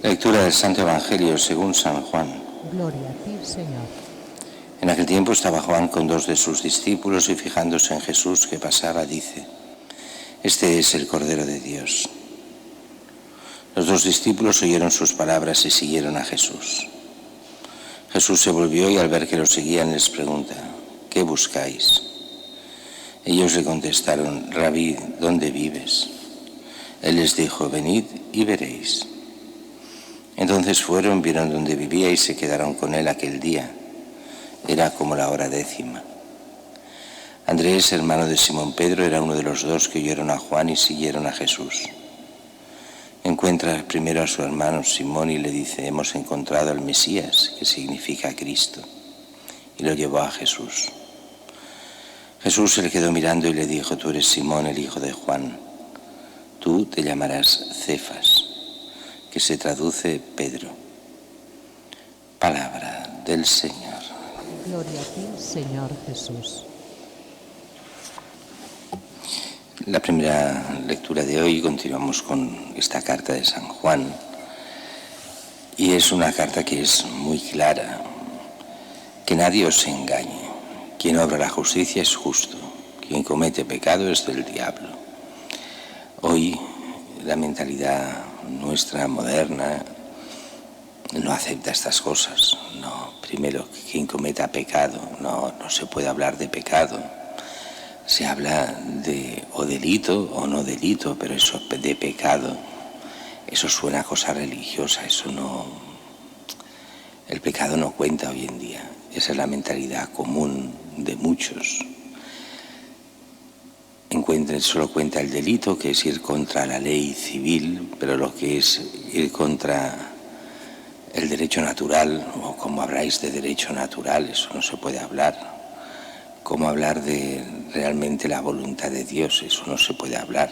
Lectura del Santo Evangelio según San Juan. Gloria a ti, Señor. En aquel tiempo estaba Juan con dos de sus discípulos y fijándose en Jesús que pasaba, dice: Este es el Cordero de Dios. Los dos discípulos oyeron sus palabras y siguieron a Jesús. Jesús se volvió y al ver que lo seguían les pregunta: ¿qué buscáis? Ellos le contestaron: Rabí, ¿dónde vives? Él les dijo: venid y veréis. Entonces fueron, vieron dónde vivía y se quedaron con él aquel día. Era como la hora 10:00. Andrés, hermano de Simón Pedro, era uno de los dos que oyeron a Juan y siguieron a Jesús. Encuentra primero a su hermano Simón y le dice: hemos encontrado al Mesías, que significa Cristo. Y lo llevó a Jesús. Jesús se le quedó mirando y le dijo: tú eres Simón, el hijo de Juan. Tú te llamarás Cefas, que se traduce Pedro. Palabra del Señor. Gloria a ti, Señor Jesús. La primera lectura de hoy, continuamos con esta carta de San Juan, y es una carta que es muy clara: que nadie os engañe. Quien obra la justicia es justo, quien comete pecado es del diablo. Hoy la mentalidad nuestra moderna no acepta estas cosas. No, primero, quien cometa pecado, no se puede hablar de pecado. Se habla de o delito o no delito, pero eso de pecado, eso suena a cosa religiosa, eso no. El pecado no cuenta hoy en día. Esa es la mentalidad común de muchos. Solo cuenta el delito, que es ir contra la ley civil, pero lo que es ir contra el derecho natural, o como habláis de derecho natural, eso no se puede hablar. Como hablar de realmente la voluntad de Dios, eso no se puede hablar.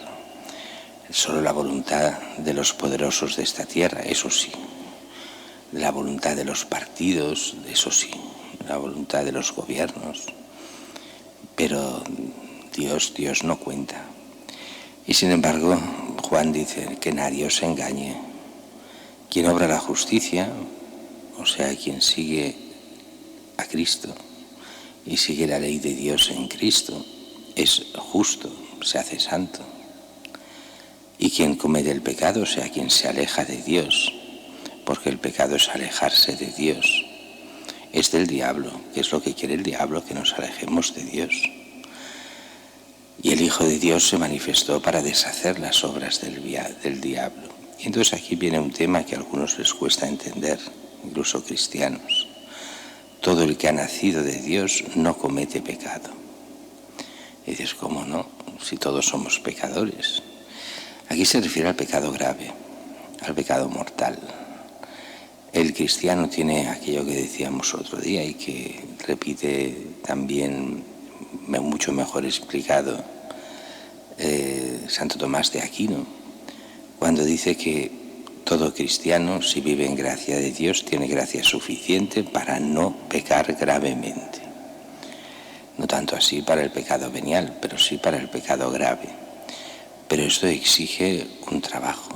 Solo la voluntad de los poderosos de esta tierra, eso sí. La voluntad de los partidos, eso sí. La voluntad de los gobiernos. Pero Dios no cuenta. Y sin embargo, Juan dice: que nadie os engañe. Quien obra la justicia, o sea, quien sigue a Cristo y sigue la ley de Dios en Cristo, es justo, se hace santo. Y quien comete el pecado, o sea, quien se aleja de Dios, porque el pecado es alejarse de Dios, es del diablo. ¿Qué es lo que quiere el diablo? Que nos alejemos de Dios. Y el Hijo de Dios se manifestó para deshacer las obras del diablo. Y entonces aquí viene un tema que a algunos les cuesta entender, incluso cristianos. Todo el que ha nacido de Dios no comete pecado. Y dices: ¿cómo no? Si todos somos pecadores. Aquí se refiere al pecado grave, al pecado mortal. El cristiano tiene aquello que decíamos otro día y que repite también mucho mejor explicado Santo Tomás de Aquino, cuando dice que todo cristiano, si vive en gracia de Dios, tiene gracia suficiente para no pecar gravemente. No tanto así para el pecado venial, pero sí para el pecado grave. Pero esto exige un trabajo,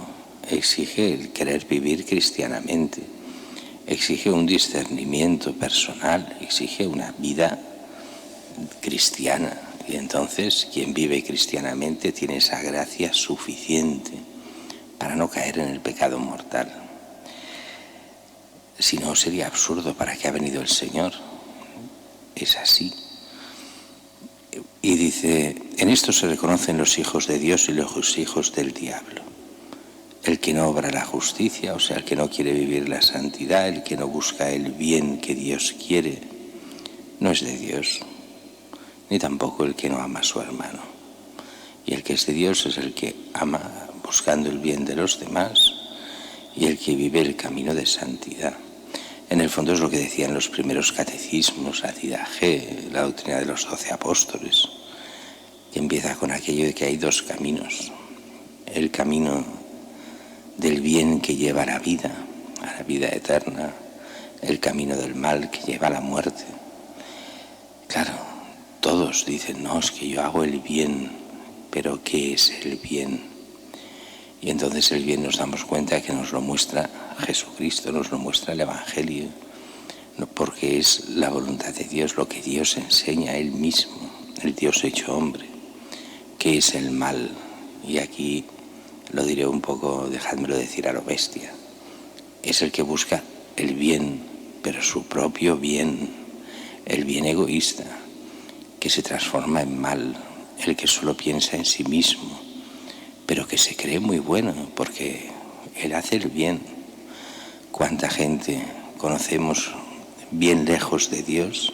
exige el querer vivir cristianamente, exige un discernimiento personal, exige una vida cristiana. Y entonces quien vive cristianamente tiene esa gracia suficiente para no caer en el pecado mortal. Si no, sería absurdo. ¿Para qué ha venido el Señor? Es así. Y dice: en esto se reconocen los hijos de Dios y los hijos del diablo. El que no obra la justicia, o sea, el que no quiere vivir la santidad, el que no busca el bien que Dios quiere, no es de Dios. Ni tampoco el que no ama a su hermano. Y el que es de Dios es el que ama buscando el bien de los demás y el que vive el camino de santidad. En el fondo es lo que decían los primeros catecismos, la Didache, la doctrina de los 12 apóstoles, que empieza con aquello de que hay dos caminos: el camino del bien que lleva a la vida eterna, el camino del mal que lleva a la muerte. Claro, todos dicen: no, es que yo hago el bien, pero ¿qué es el bien? Y entonces el bien nos damos cuenta que nos lo muestra Jesucristo, nos lo muestra el Evangelio, porque es la voluntad de Dios, lo que Dios enseña, Él mismo, el Dios hecho hombre, que es el mal. Y aquí lo diré un poco, dejádmelo decir a lo bestia, es el que busca el bien, pero su propio bien, el bien egoísta, que se transforma en mal, el que solo piensa en sí mismo, pero que se cree muy bueno porque él hace el bien. ¿Cuánta gente conocemos bien lejos de Dios,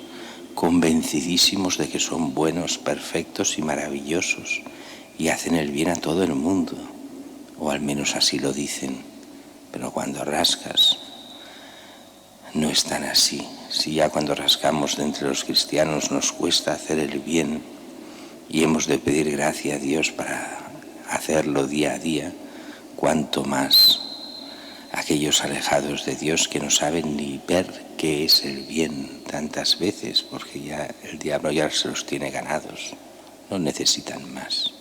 convencidísimos de que son buenos, perfectos y maravillosos y hacen el bien a todo el mundo, o al menos así lo dicen, pero cuando rascas no es tan así? Si ya cuando rascamos de entre los cristianos nos cuesta hacer el bien y hemos de pedir gracia a Dios para hacerlo día a día, cuanto más aquellos alejados de Dios que no saben ni ver qué es el bien tantas veces, porque ya el diablo ya se los tiene ganados, no necesitan más.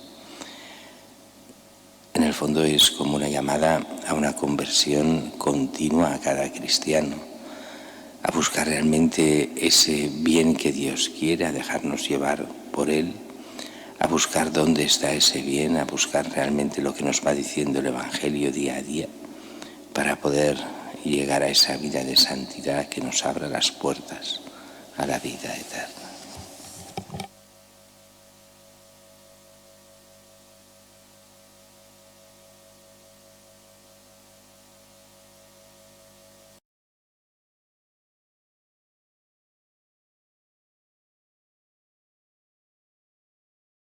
En el fondo es como una llamada a una conversión continua a cada cristiano, a buscar realmente ese bien que Dios quiere, a dejarnos llevar por Él, a buscar dónde está ese bien, a buscar realmente lo que nos va diciendo el Evangelio día a día, para poder llegar a esa vida de santidad que nos abra las puertas a la vida eterna.